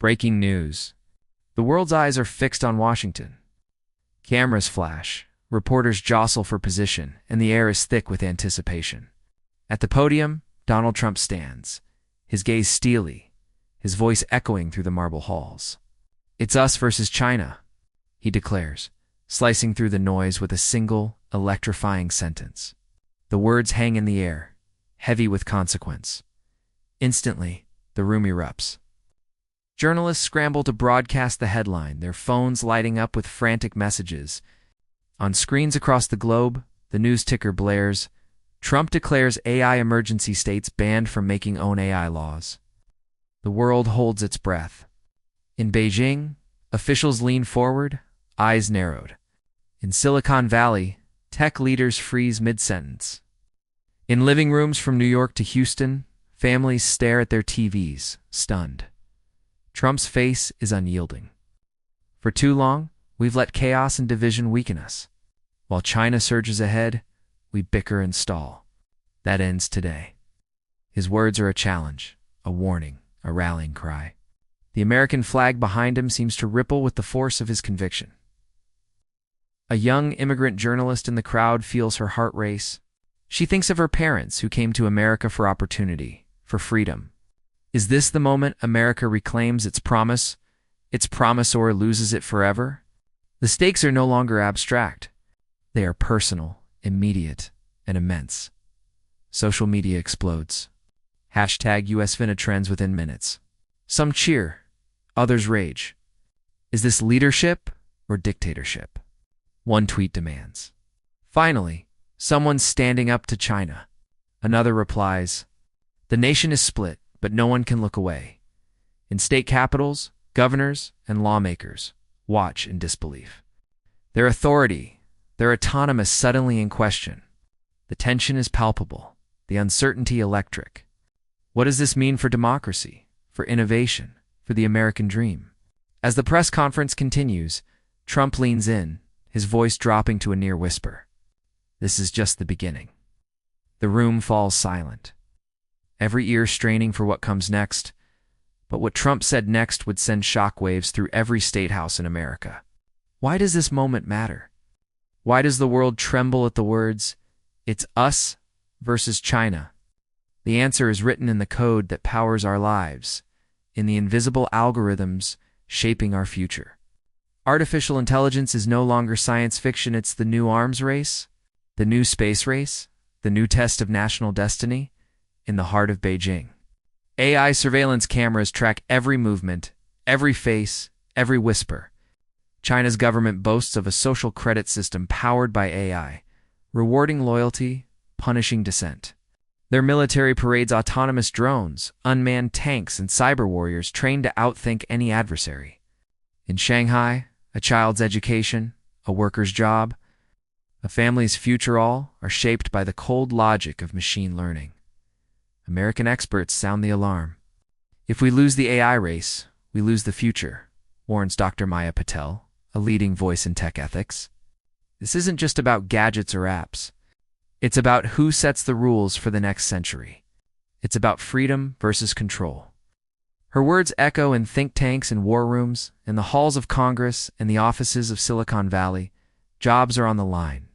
Breaking news. The world's eyes are fixed on Washington. Cameras flash, reporters jostle for position, and the air is thick with anticipation. At the podium, Donald Trump stands, his gaze steely, his voice echoing through the marble halls. "It's us versus China," he declares, slicing through the noise with a single, electrifying sentence. The words hang in the air, heavy with consequence. Instantly, the room erupts. Journalists scramble to broadcast the headline, their phones lighting up with frantic messages. On screens across the globe, the news ticker blares. Trump declares AI emergency states banned from making own AI laws. The world holds its breath. In Beijing, officials lean forward, eyes narrowed. In Silicon Valley, tech leaders freeze mid-sentence. In living rooms from New York to Houston, families stare at their TVs, stunned. Trump's face is unyielding. For too long, we've let chaos and division weaken us. While China surges ahead, we bicker and stall. That ends today. His words are a challenge, a warning, a rallying cry. The American flag behind him seems to ripple with the force of his conviction. A young immigrant journalist in the crowd feels her heart race. She thinks of her parents who came to America for opportunity, for freedom. Is this the moment America reclaims its promise or loses it forever? The stakes are no longer abstract. They are personal, immediate, and immense. Social media explodes. #USFINA trends within minutes. Some cheer, others rage. Is this leadership or dictatorship? One tweet demands. Finally, someone's standing up to China. Another replies, "The nation is split, but no one can look away." In state capitals, governors and lawmakers watch in disbelief. Their authority, their autonomy is suddenly in question. The tension is palpable, the uncertainty electric. What does this mean for democracy, for innovation, for the American dream? As the press conference continues, Trump leans in, his voice dropping to a near whisper. This is just the beginning. The room falls silent, every ear straining for what comes next. But what Trump said next would send shockwaves through every state house in America. Why does this moment matter? Why does the world tremble at the words, "It's us versus China"? The answer is written in the code that powers our lives, in the invisible algorithms shaping our future. Artificial intelligence is no longer science fiction, it's the new arms race, the new space race, the new test of national destiny, in the heart of Beijing. AI surveillance cameras track every movement, every face, every whisper. China's government boasts of a social credit system powered by AI, rewarding loyalty, punishing dissent. Their military parades autonomous drones, unmanned tanks, and cyber warriors trained to outthink any adversary. In Shanghai, a child's education, a worker's job, a family's future all are shaped by the cold logic of machine learning. American experts sound the alarm. If we lose the AI race, we lose the future, warns Dr. Maya Patel, a leading voice in tech ethics. This isn't just about gadgets or apps. It's about who sets the rules for the next century. It's about freedom versus control. Her words echo in think tanks and war rooms, in the halls of Congress and the offices of Silicon Valley. Jobs are on the line.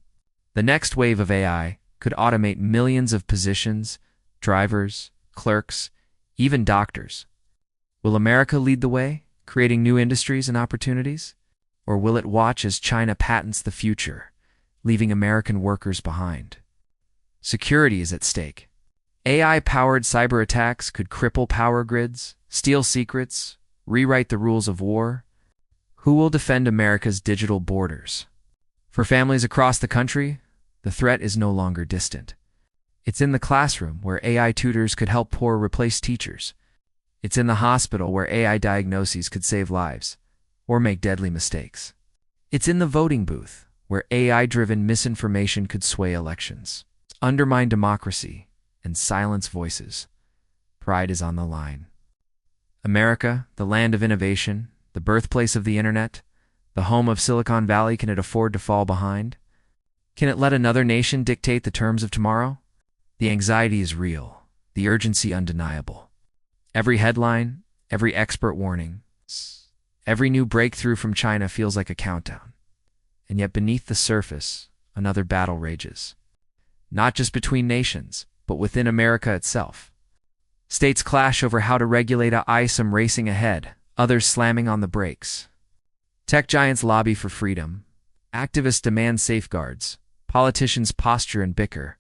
The next wave of AI could automate millions of positions, drivers, clerks, even doctors. Will America lead the way, creating new industries and opportunities? Or will it watch as China patents the future, leaving American workers behind? Security is at stake. AI-powered cyber attacks could cripple power grids, steal secrets, rewrite the rules of war. Who will defend America's digital borders? For families across the country, the threat is no longer distant. It's in the classroom, where AI tutors could help poor replace teachers. It's in the hospital, where AI diagnoses could save lives, or make deadly mistakes. It's in the voting booth, where AI-driven misinformation could sway elections, undermine democracy, and silence voices. Pride is on the line. America, the land of innovation, the birthplace of the internet, the home of Silicon Valley, can it afford to fall behind? Can it let another nation dictate the terms of tomorrow? The anxiety is real, the urgency undeniable. Every headline, every expert warning, Every new breakthrough from China feels like a countdown. And yet beneath the surface, another battle rages. Not just between nations, but within America itself. States clash over how to regulate AI, some racing ahead, others slamming on the brakes. Tech giants lobby for freedom. Activists demand safeguards. Politicians posture and bicker.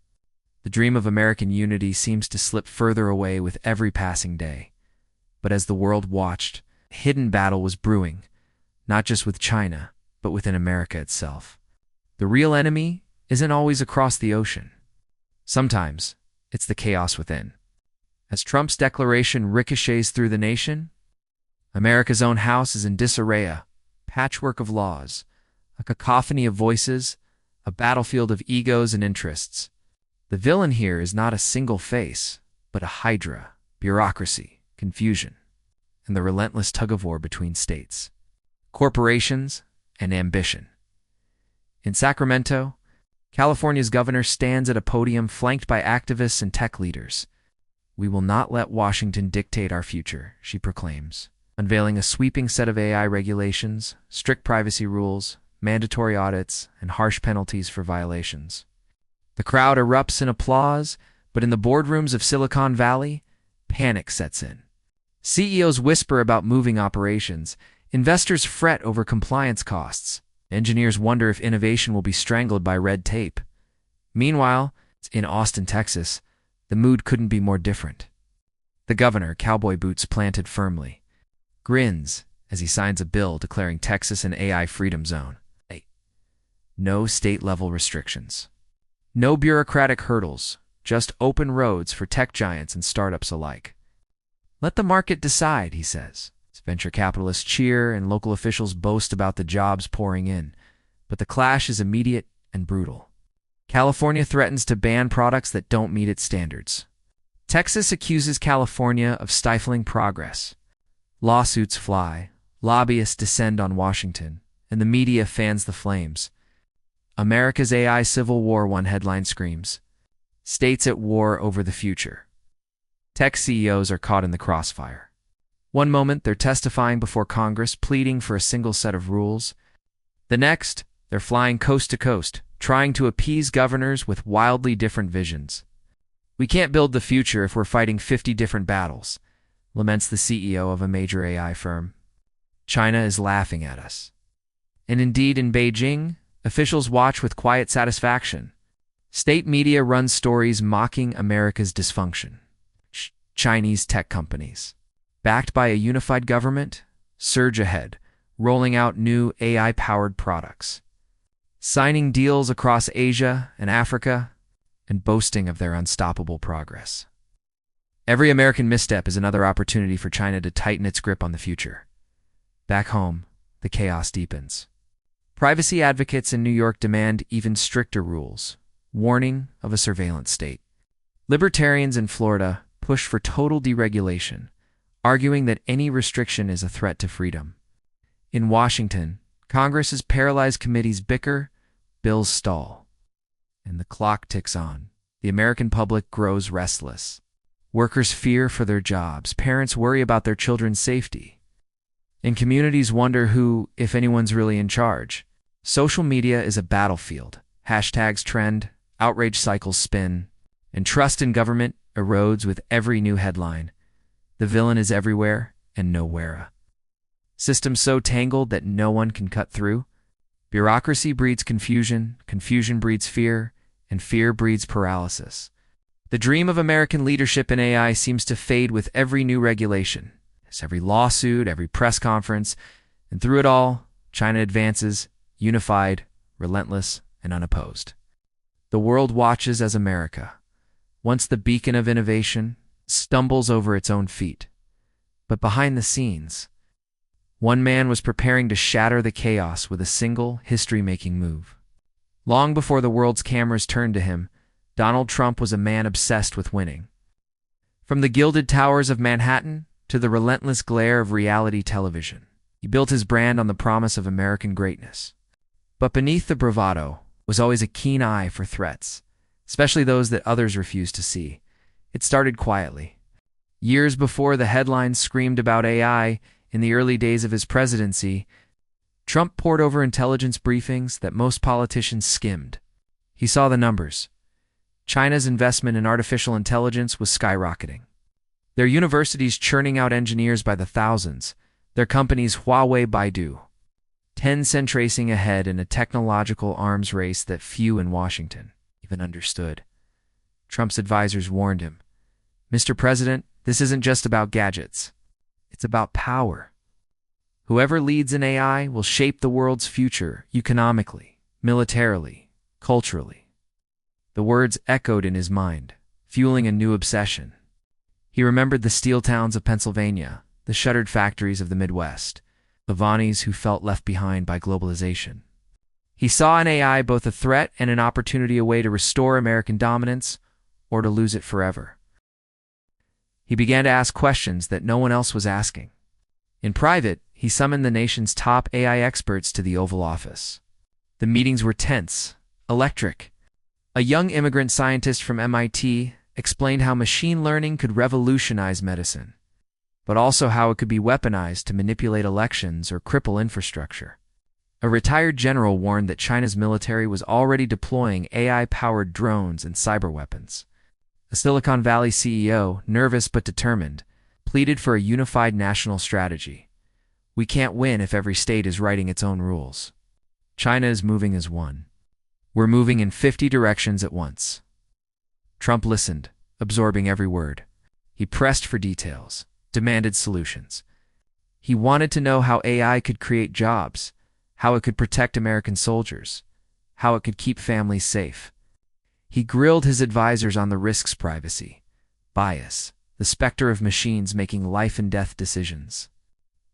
The dream of American unity seems to slip further away with every passing day. But as the world watched, a hidden battle was brewing, not just with China, but within America itself. The real enemy isn't always across the ocean. Sometimes, it's the chaos within. As Trump's declaration ricochets through the nation, America's own house is in disarray, a patchwork of laws, a cacophony of voices, a battlefield of egos and interests. The villain here is not a single face, but a hydra, bureaucracy, confusion, and the relentless tug-of-war between states, corporations, and ambition. In Sacramento, California's governor stands at a podium flanked by activists and tech leaders. "We will not let Washington dictate our future," she proclaims, unveiling a sweeping set of AI regulations, strict privacy rules, mandatory audits, and harsh penalties for violations. The crowd erupts in applause, but in the boardrooms of Silicon Valley, panic sets in. CEOs whisper about moving operations, investors fret over compliance costs, engineers wonder if innovation will be strangled by red tape. Meanwhile, in Austin, Texas, the mood couldn't be more different. The governor, cowboy boots planted firmly, grins as he signs a bill declaring Texas an AI freedom zone. No state-level restrictions. No bureaucratic hurdles, just open roads for tech giants and startups alike. "Let the market decide," he says. Venture capitalists cheer and local officials boast about the jobs pouring in, but the clash is immediate and brutal. California threatens to ban products that don't meet its standards. Texas accuses California of stifling progress. Lawsuits fly, lobbyists descend on Washington, and the media fans the flames. America's AI civil war, one headline screams. States at war over the future. Tech CEOs are caught in the crossfire. One moment, they're testifying before Congress, pleading for a single set of rules. The next, they're flying coast to coast, trying to appease governors with wildly different visions. "We can't build the future if we're fighting 50 different battles," laments the CEO of a major AI firm. China is laughing at us. And indeed, in Beijing, officials watch with quiet satisfaction. State media run stories mocking America's dysfunction. Chinese tech companies, backed by a unified government, surge ahead, rolling out new AI-powered products, signing deals across Asia and Africa, and boasting of their unstoppable progress. Every American misstep is another opportunity for China to tighten its grip on the future. Back home, the chaos deepens. Privacy advocates in New York demand even stricter rules, warning of a surveillance state. Libertarians in Florida push for total deregulation, arguing that any restriction is a threat to freedom. In Washington, Congress's paralyzed committees bicker, bills stall, and the clock ticks on. The American public grows restless. Workers fear for their jobs, parents worry about their children's safety, and communities wonder who, if anyone's really in charge. Social media is a battlefield. Hashtags trend, outrage cycles spin, and trust in government erodes with every new headline. The villain is everywhere and nowhere. Systems so tangled that no one can cut through. Bureaucracy breeds confusion, confusion breeds fear, and fear breeds paralysis. The dream of American leadership in AI seems to fade with every new regulation. As every lawsuit, every press conference, and through it all, China advances, unified, relentless, and unopposed. The world watches as America, once the beacon of innovation, stumbles over its own feet. But behind the scenes, one man was preparing to shatter the chaos with a single history-making move. Long before the world's cameras turned to him, Donald Trump was a man obsessed with winning. From the gilded towers of Manhattan to the relentless glare of reality television, he built his brand on the promise of American greatness. But beneath the bravado was always a keen eye for threats, especially those that others refused to see. It started quietly. Years before the headlines screamed about AI, In the early days of his presidency, Trump pored over intelligence briefings that most politicians skimmed. He saw the numbers. China's investment in artificial intelligence was skyrocketing. Their universities churning out engineers by the thousands, their companies Huawei, Baidu, Tencent racing ahead in a technological arms race that few in Washington even understood. Trump's advisors warned him, "Mr. President, this isn't just about gadgets. It's about power. Whoever leads in AI will shape the world's future economically, militarily, culturally." The words echoed in his mind, fueling a new obsession. He remembered the steel towns of Pennsylvania, the shuttered factories of the Midwest, the Vonnies who felt left behind by globalization. He saw in AI both a threat and an opportunity, a way to restore American dominance or to lose it forever. He began to ask questions that no one else was asking. In private, he summoned the nation's top AI experts to the Oval Office. The meetings were tense, electric. A young immigrant scientist from MIT explained how machine learning could revolutionize medicine, but also how it could be weaponized to manipulate elections or cripple infrastructure. A retired general warned that China's military was already deploying AI-powered drones and cyber weapons. A Silicon Valley CEO, nervous but determined, pleaded for a unified national strategy. "We can't win if every state is writing its own rules. China is moving as one. We're moving in 50 directions at once." Trump listened, absorbing every word. He pressed for details, demanded solutions. He wanted to know how AI could create jobs, how it could protect American soldiers, how it could keep families safe. He grilled his advisors on the risks: privacy, bias, the specter of machines making life and death decisions.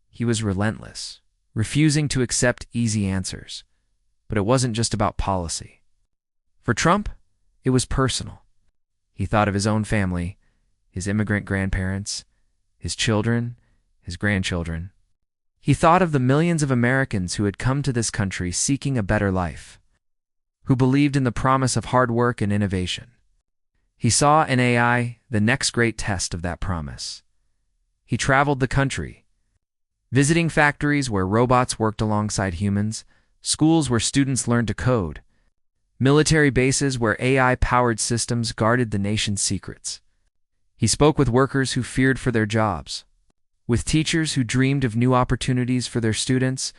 He was relentless, refusing to accept easy answers. But it wasn't just about policy. For Trump, it was personal. He thought of his own family, his immigrant grandparents, his children, his grandchildren. He thought of the millions of Americans who had come to this country seeking a better life, who believed in the promise of hard work and innovation. He saw in AI the next great test of that promise. He traveled the country, visiting factories where robots worked alongside humans, schools where students learned to code, military bases where AI-powered systems guarded the nation's secrets. He spoke with workers who feared for their jobs, with teachers who dreamed of new opportunities for their students,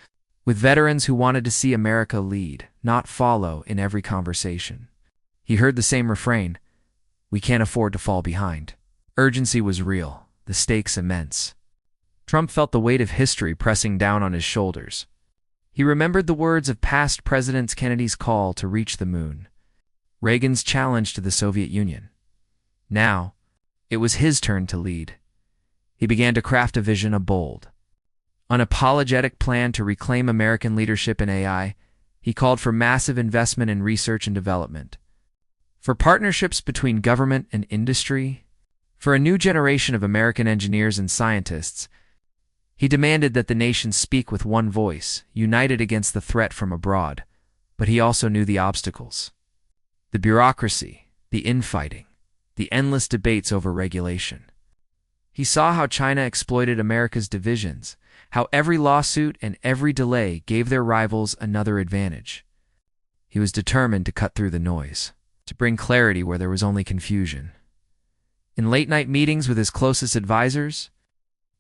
with veterans who wanted to see America lead, not follow, in every conversation. He heard the same refrain: "We can't afford to fall behind." Urgency was real, the stakes immense. Trump felt the weight of history pressing down on his shoulders. He remembered the words of past presidents: Kennedy's call to reach the moon, Reagan's challenge to the Soviet Union. Now, it was his turn to lead. He began to craft a vision, a bold, unapologetic plan to reclaim American leadership in AI. He called for massive investment in research and development, for partnerships between government and industry, for a new generation of American engineers and scientists. He demanded that the nation speak with one voice, united against the threat from abroad. But he also knew the obstacles: the bureaucracy, the infighting, the endless debates over regulation. He saw how China exploited America's divisions, how every lawsuit and every delay gave their rivals another advantage. He was determined to cut through the noise, to bring clarity where there was only confusion. In late-night meetings with his closest advisors,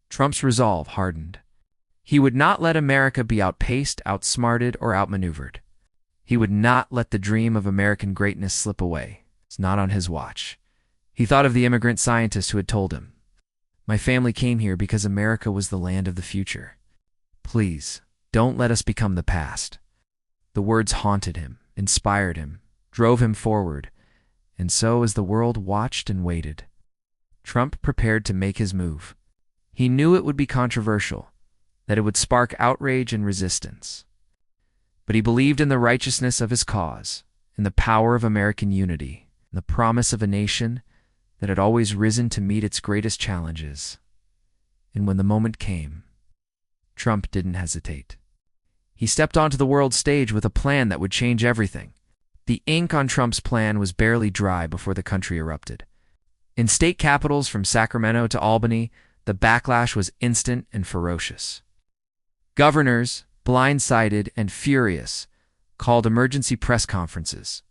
Trump's resolve hardened. He would not let America be outpaced, outsmarted, or outmaneuvered. He would not let the dream of American greatness slip away. It's not on his watch. He thought of the immigrant scientist who had told him, "My family came here because America was the land of the future. Please, don't let us become the past." The words haunted him, inspired him, drove him forward. And so, as the world watched and waited, Trump prepared to make his move. He knew it would be controversial, that it would spark outrage and resistance. But he believed in the righteousness of his cause, in the power of American unity, in the promise of a nation that had always risen to meet its greatest challenges. And when the moment came, Trump didn't hesitate. He stepped onto the world stage with a plan that would change everything. The ink on Trump's plan was barely dry before the country erupted. In state capitals from Sacramento to Albany, The backlash was instant and ferocious. Governors, blindsided and furious, called emergency press conferences.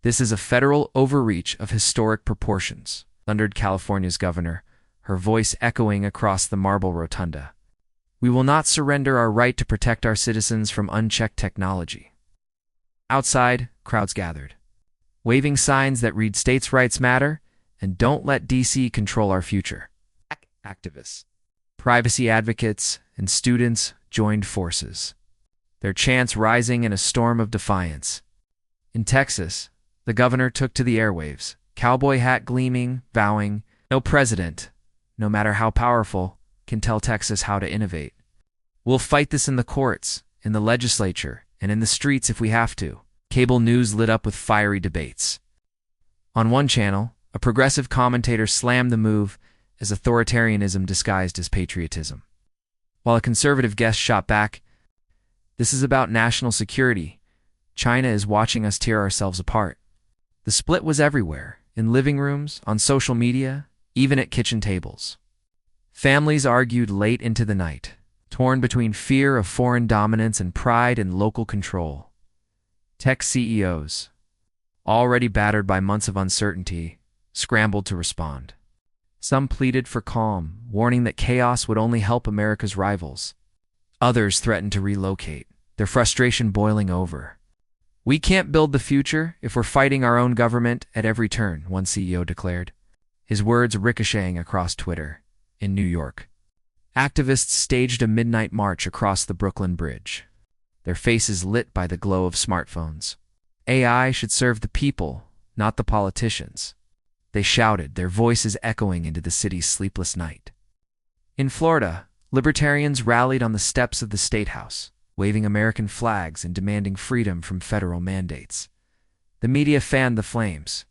"This is a federal overreach of historic proportions," thundered California's governor, her voice echoing across the marble rotunda. "We will not surrender our right to protect our citizens from unchecked technology." Outside, crowds gathered, waving signs that read "States' Rights Matter" and "Don't let DC control our future." Activists, privacy advocates, and students joined forces, their chants rising in a storm of defiance. In Texas, the governor took to the airwaves, cowboy hat gleaming, vowing, "No president, no matter how powerful, can tell Texas how to innovate. We'll fight this in the courts, in the legislature, and in the streets if we have to." Cable news lit up with fiery debates. On one channel, a progressive commentator slammed the move as authoritarianism disguised as patriotism, while a conservative guest shot back, "This is about national security. China is watching us tear ourselves apart." The split was everywhere, in living rooms, on social media, even at kitchen tables. Families argued late into the night, torn between fear of foreign dominance and pride in local control. Tech CEOs, already battered by months of uncertainty, scrambled to respond. Some pleaded for calm, warning that chaos would only help America's rivals. Others threatened to relocate, their frustration boiling over. "We can't build the future if we're fighting our own government at every turn," one CEO declared, his words ricocheting across Twitter. In New York, activists staged a midnight march across the Brooklyn Bridge, their faces lit by the glow of smartphones. "AI should serve the people, not the politicians," they shouted, their voices echoing into the city's sleepless night. In Florida, libertarians rallied on the steps of the State House, waving American flags and demanding freedom from federal mandates. The media fanned the flames,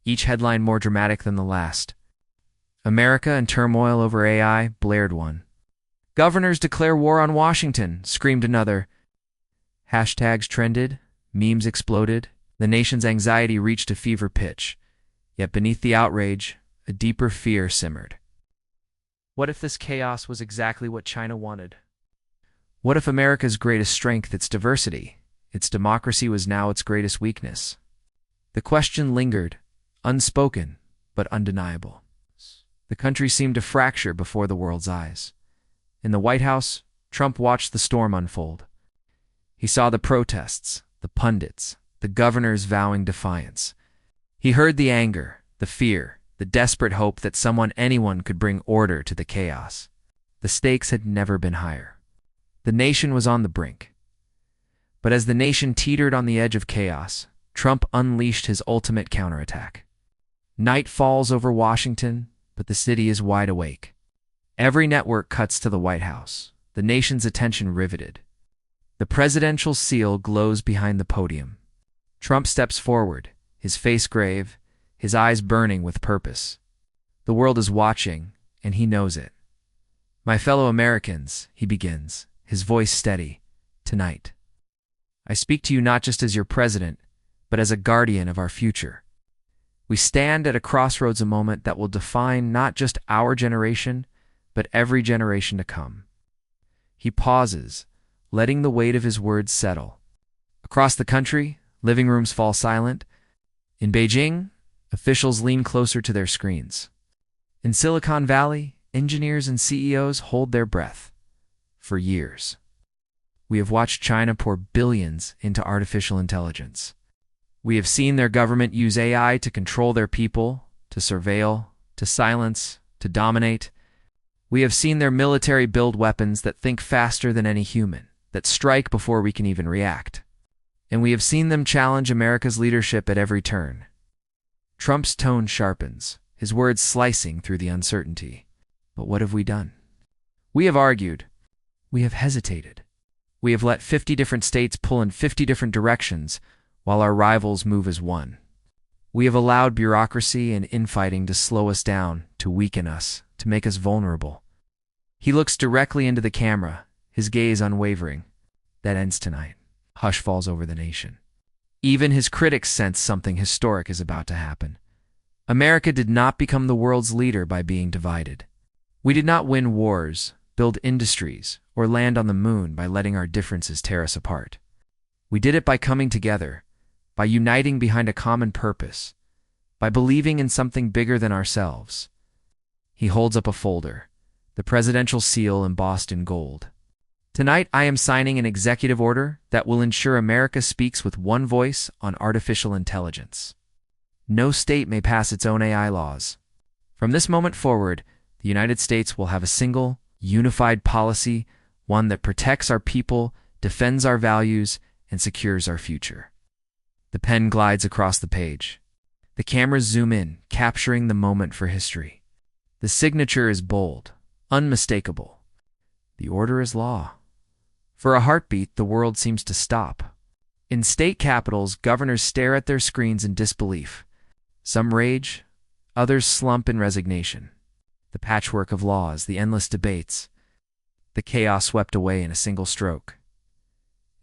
each headline more dramatic than the last. "America in turmoil over AI," blared one. "Governors declare war on Washington," screamed another. Hashtags trended, memes exploded, the nation's anxiety reached a fever pitch. Yet beneath the outrage, a deeper fear simmered. What if this chaos was exactly what China wanted? What if America's greatest strength, its diversity, its democracy, was now its greatest weakness? The question lingered, unspoken but undeniable. The country seemed to fracture before the world's eyes. In the White House, Trump watched the storm unfold. He saw the protests, the pundits, the governors vowing defiance. He heard the anger, the fear, the desperate hope that anyone could bring order to the chaos. The stakes had never been higher. The nation was on the brink. But as the nation teetered on the edge of chaos, Trump unleashed his ultimate counterattack. Night falls over Washington, but the city is wide awake. Every network cuts to the White House, the nation's attention riveted. The presidential seal glows behind the podium. Trump steps forward, his face grave, his eyes burning with purpose. The world is watching, and he knows it. "My fellow Americans," he begins, his voice steady, "tonight, I speak to you not just as your president, but as a guardian of our future. We stand at a crossroads, a moment that will define not just our generation, but every generation to come." He pauses, letting the weight of his words settle. Across the country, living rooms fall silent. In Beijing, officials lean closer to their screens. In Silicon Valley, engineers and CEOs hold their breath. For years, we have watched China pour billions into artificial intelligence. We have seen their government use AI to control their people, to surveil, to silence, to dominate. We have seen their military build weapons that think faster than any human, that strike before we can even react. And we have seen them challenge America's leadership at every turn. Trump's tone sharpens, his words slicing through the uncertainty. But what have we done? We have argued. We have hesitated. We have let 50 different states pull in 50 different directions, while our rivals move as one. We have allowed bureaucracy and infighting to slow us down, to weaken us, to make us vulnerable. He looks directly into the camera, his gaze unwavering. That ends tonight. Hush falls over the nation. Even his critics sense something historic is about to happen. America did not become the world's leader by being divided. We did not win wars, build industries, or land on the moon by letting our differences tear us apart. We did it by coming together, by uniting behind a common purpose, by believing in something bigger than ourselves. He holds up a folder, the presidential seal embossed in gold. Tonight, I am signing an executive order that will ensure America speaks with one voice on artificial intelligence. No state may pass its own AI laws. From this moment forward, the United States will have a single, unified policy, one that protects our people, defends our values, and secures our future. The pen glides across the page. The cameras zoom in, capturing the moment for history. The signature is bold, unmistakable. The order is law. For a heartbeat, the world seems to stop. In state capitals, governors stare at their screens in disbelief. Some rage, others slump in resignation. The patchwork of laws, the endless debates, the chaos swept away in a single stroke.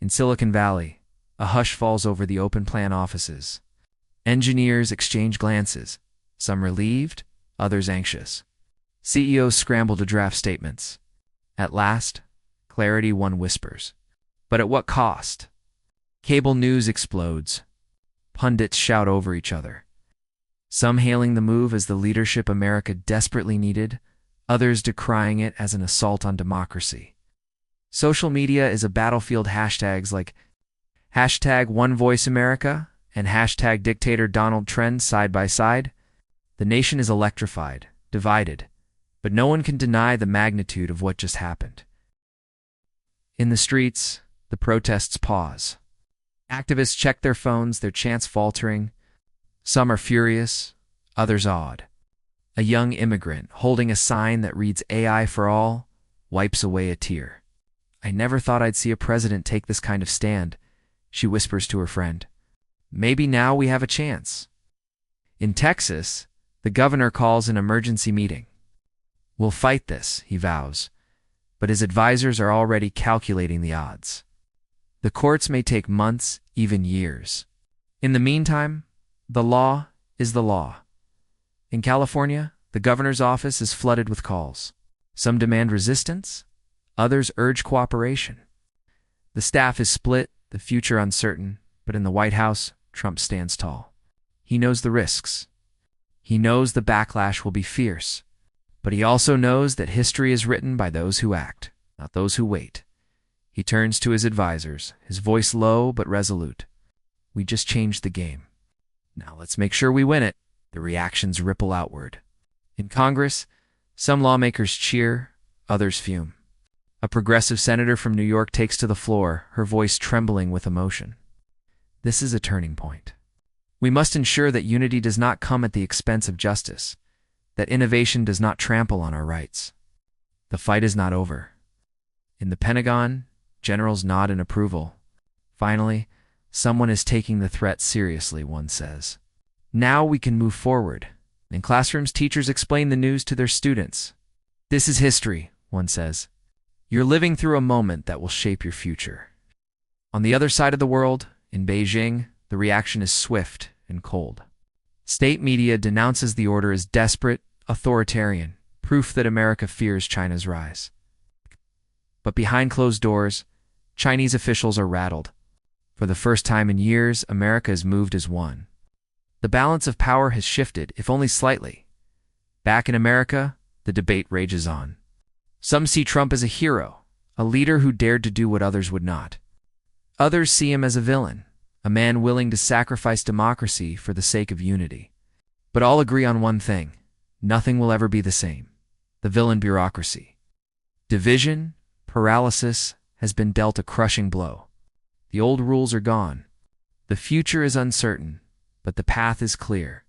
In Silicon Valley, a hush falls over the open plan offices. Engineers exchange glances, some relieved, others anxious. CEOs scramble to draft statements. At last, clarity, one whispers. But at what cost? Cable news explodes. Pundits shout over each other. Some hailing the move as the leadership America desperately needed, others decrying it as an assault on democracy. Social media is a battlefield. Hashtags like #OneVoiceAmerica and #Dictator trend side by side. The nation is electrified, divided, but no one can deny the magnitude of what just happened. In the streets, the protests pause. Activists check their phones, their chants faltering. Some are furious, others awed. A young immigrant, holding a sign that reads AI for all, wipes away a tear. I never thought I'd see a president take this kind of stand, she whispers to her friend. Maybe now we have a chance. In Texas, the governor calls an emergency meeting. We'll fight this, he vows, but his advisors are already calculating the odds. The courts may take months, even years. In the meantime, the law is the law. In California, the governor's office is flooded with calls. Some demand resistance, others urge cooperation. The staff is split, the future uncertain, but in the White House, Trump stands tall. He knows the risks. He knows the backlash will be fierce. But he also knows that history is written by those who act, not those who wait. He turns to his advisors, his voice low but resolute. We just changed the game. Now let's make sure we win it. The reactions ripple outward. In Congress, some lawmakers cheer, others fume. A progressive senator from New York takes to the floor, her voice trembling with emotion. This is a turning point. We must ensure that unity does not come at the expense of justice, that innovation does not trample on our rights. The fight is not over. In the Pentagon, generals nod in approval. Finally, someone is taking the threat seriously, one says. Now we can move forward. In classrooms, teachers explain the news to their students. This is history, one says. You're living through a moment that will shape your future. On the other side of the world, in Beijing, the reaction is swift and cold. State media denounces the order as desperate, authoritarian, proof that America fears China's rise. But behind closed doors, Chinese officials are rattled. For the first time in years, America is moved as one. The balance of power has shifted, if only slightly. Back in America, the debate rages on. Some see Trump as a hero, a leader who dared to do what others would not. Others see him as a villain, a man willing to sacrifice democracy for the sake of unity. But all agree on one thing. Nothing will ever be the same. The villain bureaucracy. Division, paralysis, has been dealt a crushing blow. The old rules are gone. The future is uncertain, but the path is clear.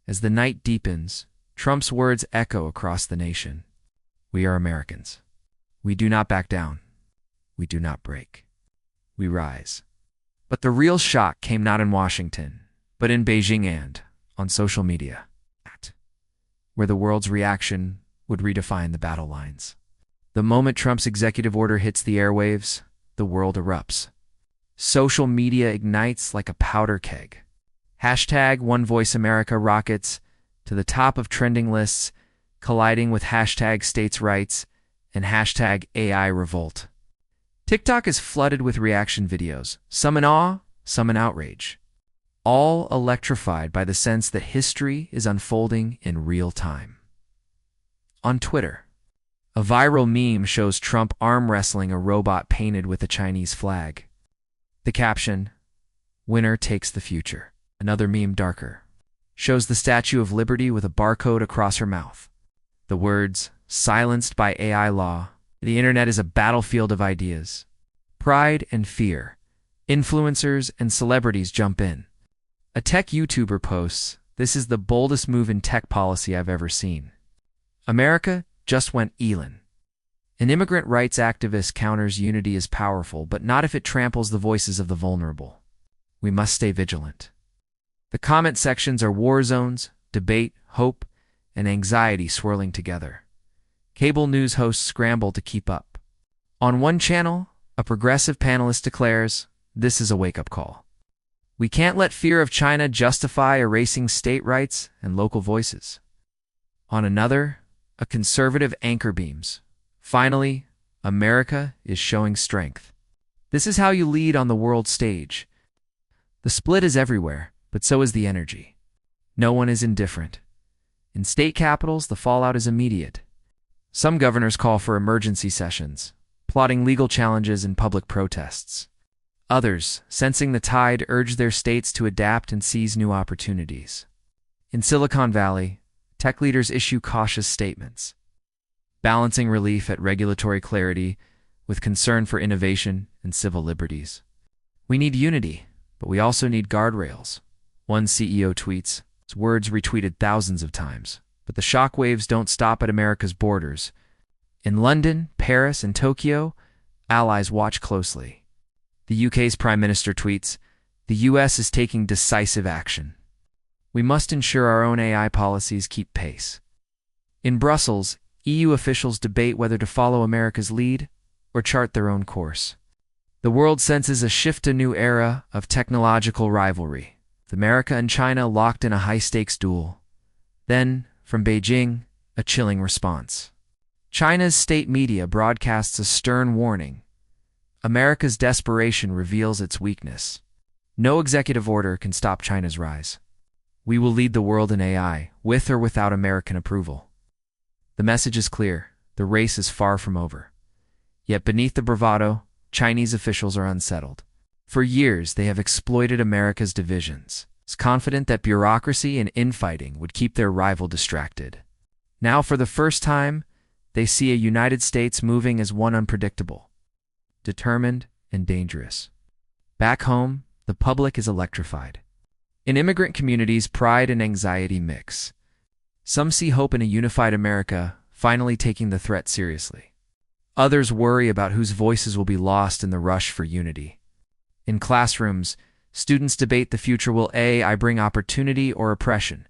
As the night deepens, Trump's words echo across the nation. We are Americans. We do not back down. We do not break. We rise. But the real shock came not in Washington, but in Beijing and on social media, where the world's reaction would redefine the battle lines. The moment Trump's executive order hits the airwaves, the world erupts. Social media ignites like a powder keg. #OneVoiceAmerica rockets to the top of trending lists, colliding with hashtag states' rights and hashtag AI revolt. TikTok is flooded with reaction videos, some in awe, some in outrage, all electrified by the sense that history is unfolding in real time. On Twitter, a viral meme shows Trump arm wrestling a robot painted with a Chinese flag. The caption, "Winner takes the future." Another meme, darker, shows the Statue of Liberty with a barcode across her mouth. The words, "Silenced by AI law." The internet is a battlefield of ideas. Pride and fear. Influencers and celebrities jump in. A tech YouTuber posts, "This is the boldest move in tech policy I've ever seen." America just went Elon. An immigrant rights activist counters unity is powerful, but not if it tramples the voices of the vulnerable. We must stay vigilant. The comment sections are war zones, debate, hope, and anxiety swirling together. Cable news hosts scramble to keep up. On one channel, a progressive panelist declares, "This is a wake-up call. We can't let fear of China justify erasing state rights and local voices." On another, a conservative anchor beams, "Finally, America is showing strength. This is how you lead on the world stage." The split is everywhere, but so is the energy. No one is indifferent. In state capitals, the fallout is immediate. Some governors call for emergency sessions, plotting legal challenges and public protests. Others, sensing the tide, urge their states to adapt and seize new opportunities. In Silicon Valley, tech leaders issue cautious statements, balancing relief at regulatory clarity with concern for innovation and civil liberties. "We need unity, but we also need guardrails," one CEO tweets, his words retweeted thousands of times. But the shockwaves don't stop at America's borders. In London, Paris, and Tokyo, allies watch closely. The UK's Prime Minister tweets, "The US is taking decisive action. We must ensure our own AI policies keep pace." In Brussels, EU officials debate whether to follow America's lead or chart their own course. The world senses a shift, a new era of technological rivalry, with America and China locked in a high-stakes duel. Then, from Beijing, a chilling response. China's state media broadcasts a stern warning. America's desperation reveals its weakness. No executive order can stop China's rise. We will lead the world in AI, with or without American approval. The message is clear. The race is far from over. Yet beneath the bravado, Chinese officials are unsettled. For years, they have exploited America's divisions, confident that bureaucracy and infighting would keep their rival distracted. Now, for the first time, they see a United States moving as one unpredictable, determined, and dangerous. Back home, the public is electrified. In immigrant communities, pride and anxiety mix. Some see hope in a unified America finally taking the threat seriously. Others worry about whose voices will be lost in the rush for unity. In classrooms, students debate the future. Will AI bring opportunity or oppression?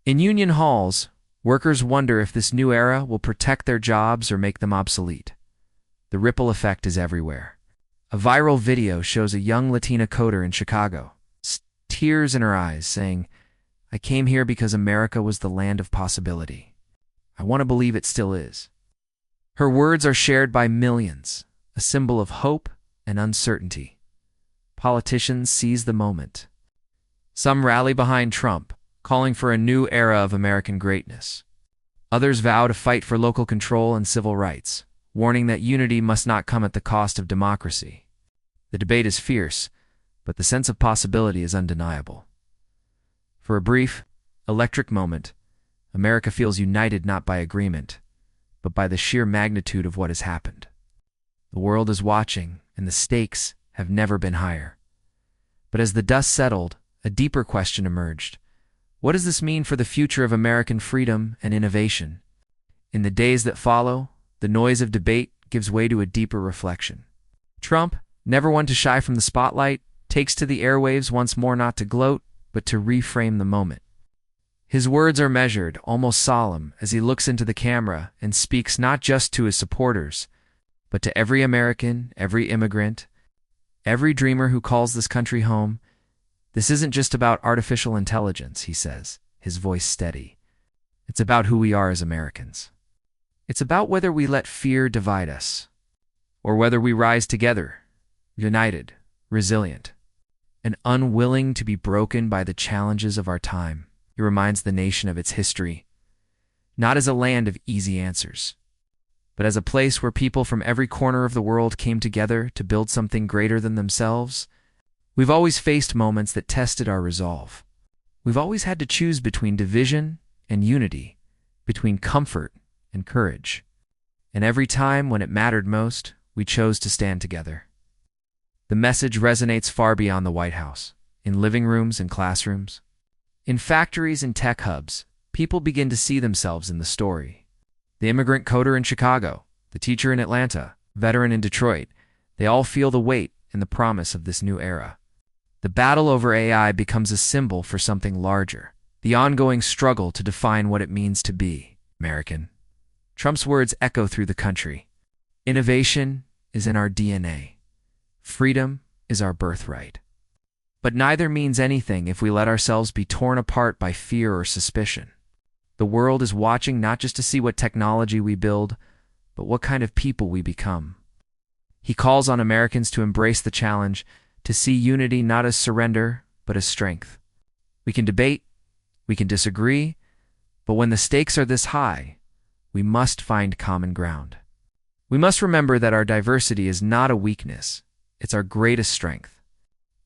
In union halls, workers wonder if this new era will protect their jobs or make them obsolete. The ripple effect is everywhere. A viral video shows a young Latina coder in Chicago, tears in her eyes, saying, "I came here because America was the land of possibility. I want to believe it still is." Her words are shared by millions, a symbol of hope and uncertainty. Politicians seize the moment. Some rally behind Trump, calling for a new era of American greatness. Others vow to fight for local control and civil rights, warning that unity must not come at the cost of democracy. The debate is fierce, but the sense of possibility is undeniable. For a brief, electric moment, America feels united not by agreement, but by the sheer magnitude of what has happened. The world is watching, and the stakes have never been higher. But as the dust settled, a deeper question emerged. What does this mean for the future of American freedom and innovation? In the days that follow, the noise of debate gives way to a deeper reflection. Trump, never one to shy from the spotlight, takes to the airwaves once more, not to gloat, but to reframe the moment. His words are measured, almost solemn, as he looks into the camera and speaks not just to his supporters, but to every American, every immigrant, every dreamer who calls this country home. "This isn't just about artificial intelligence," he says, his voice steady. It's about who we are as Americans. It's about whether we let fear divide us, or whether we rise together, united, resilient, and unwilling to be broken by the challenges of our time. It reminds the nation of its history, not as a land of easy answers, but as a place where people from every corner of the world came together to build something greater than themselves. We've always faced moments that tested our resolve. We've always had to choose between division and unity, between comfort and courage. And every time when it mattered most, we chose to stand together. The message resonates far beyond the White House, in living rooms and classrooms. In factories and tech hubs, people begin to see themselves in the story. The immigrant coder in Chicago, the teacher in Atlanta, veteran in Detroit, they all feel the weight and the promise of this new era. The battle over AI becomes a symbol for something larger, the ongoing struggle to define what it means to be American. Trump's words echo through the country. Innovation is in our DNA. Freedom is our birthright. But neither means anything if we let ourselves be torn apart by fear or suspicion. The world is watching not just to see what technology we build, but what kind of people we become. He calls on Americans to embrace the challenge, to see unity not as surrender, but as strength. We can debate, we can disagree, but when the stakes are this high, we must find common ground. We must remember that our diversity is not a weakness, it's our greatest strength.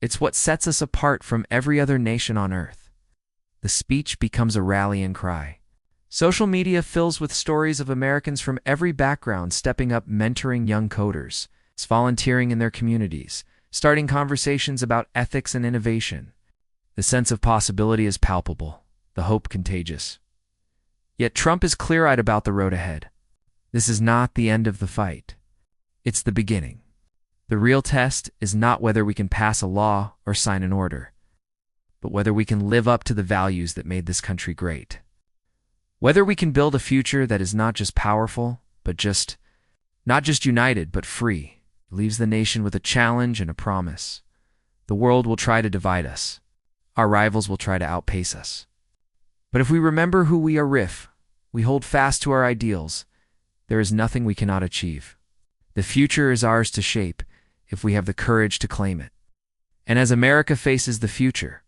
It's what sets us apart from every other nation on earth. The speech becomes a rallying cry. Social media fills with stories of Americans from every background stepping up, mentoring young coders, volunteering in their communities, starting conversations about ethics and innovation. The sense of possibility is palpable, the hope contagious. Yet Trump is clear-eyed about the road ahead. This is not the end of the fight. It's the beginning. The real test is not whether we can pass a law or sign an order, but whether we can live up to the values that made this country great. Whether we can build a future that is not just powerful, not just united, but free, leaves the nation with a challenge and a promise. The world will try to divide us. Our rivals will try to outpace us. But if we remember who we are, we hold fast to our ideals, there is nothing we cannot achieve. The future is ours to shape if we have the courage to claim it. And as America faces the future,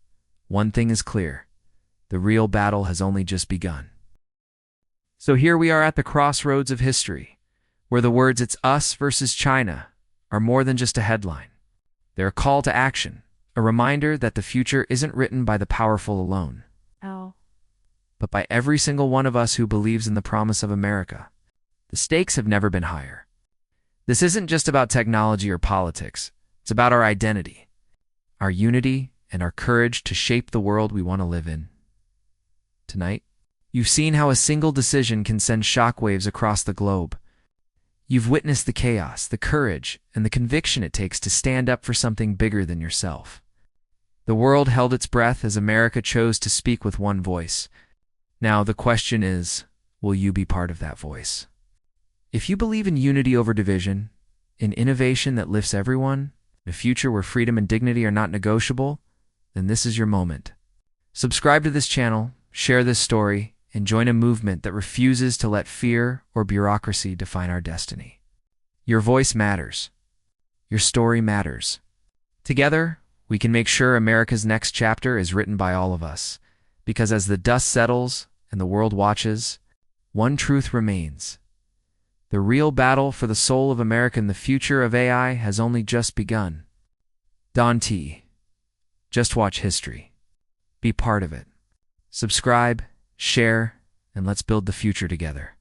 one thing is clear: the real battle has only just begun. So here we are at the crossroads of history, where the words "it's us versus China" are more than just a headline. They're a call to action, a reminder that the future isn't written by the powerful alone, but by every single one of us who believes in the promise of America. The stakes have never been higher. This isn't just about technology or politics. It's about our identity, our unity, and our courage to shape the world we want to live in. Tonight, you've seen how a single decision can send shockwaves across the globe. You've witnessed the chaos, the courage, and the conviction it takes to stand up for something bigger than yourself. The world held its breath as America chose to speak with one voice. Now the question is, will you be part of that voice? If you believe in unity over division, in innovation that lifts everyone, in a future where freedom and dignity are not negotiable, then this is your moment. Subscribe to this channel, share this story, and join a movement that refuses to let fear or bureaucracy define our destiny. Your voice matters. Your story matters. Together, we can make sure America's next chapter is written by all of us, because as the dust settles and the world watches, one truth remains. The real battle for the soul of America and the future of AI has only just begun. Don T. Just watch history. Be part of it. Subscribe, share, and let's build the future together.